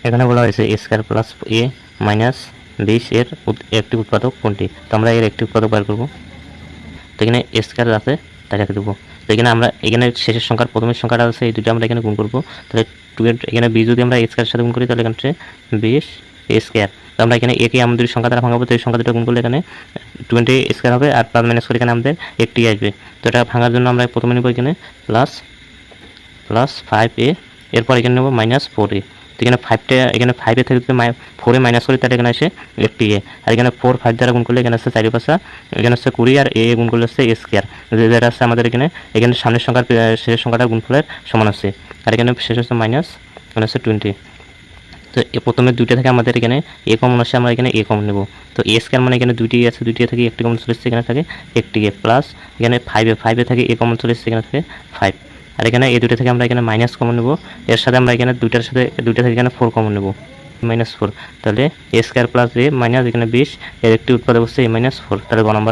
এখানে বলা হয়েছে এ স্কয়ার প্লাস এ মাইনাস 20 এর একটি উৎপাদক কোনটি। তো আমরা এর একটি উৎপাদক বের করব। তো এখানে এ স্কয়ার আছে তাই রেখে দেবো। তো এখানে আমরা এখানে শেষের সংখ্যার প্রথমের সংখ্যাটা আছে এই দুটো আমরা এখানে গুণ করব। তাহলে 2 এর এখানে b যদি আমরা এ স্কয়ারের সাথে গুণ করি তাহলে এখানে 20 এ স্কয়ার। তো আমরা এখানে a কে আমাদের সংখ্যা দ্বারা ভাঙাবো, তো এই সংখ্যা দুটো গুণ করলে এখানে 20 স্কয়ার হবে আর প্লাস মাইনাস করে এখানে আমাদের একটি আসবে। তো এটা ভাঙার জন্য আমরা প্রথমে নেব এখানে প্লাস 5a, এরপর এখানে নেব -4a। তো এখানে 5টা এখানে 5 এ থেকে যদি 4 এ মাইনাস করি তাহলে এখানে আসে 80a, আর এখানে 4 5 দ্বারা গুণ করলে এখানে আসছে 4 5 এখানে আসছে 20 আর a গুণ করলে আসছে a স্কয়ার, যেটা আছে আমাদের এখানে সামনের সংখ্যার শেষের সংখ্যাটার গুণফলের সমান আছে। আর এখানে শেষ হচ্ছে মাইনাস, এখানে হচ্ছে 20। তো প্রথমে দুইটা থেকে আমাদের এখানে a কমন আসে, আমরা এখানে a কমন নেব। তো a স্কয়ার মানে এখানে দুইটি আছে, দুইটি থেকে একটি কমন চলে এসেছে, এখানে থাকে একটি a প্লাস এখানে 5 এ থেকে a কমন চলে এসেছে, এখানে থাকে 5। আর এখানে এই দুইটা থেকে আমরা এখানে মাইনাস কমন নেব, এর সাথে আমরা এখানে দুইটার সাথে দুইটা থেকে এখানে 4 কমন নেব, -4। তাহলে a square plus a minus এখানে 20 এর একটি উৎপাদক হচ্ছে a -4। তাহলে গ নম্বর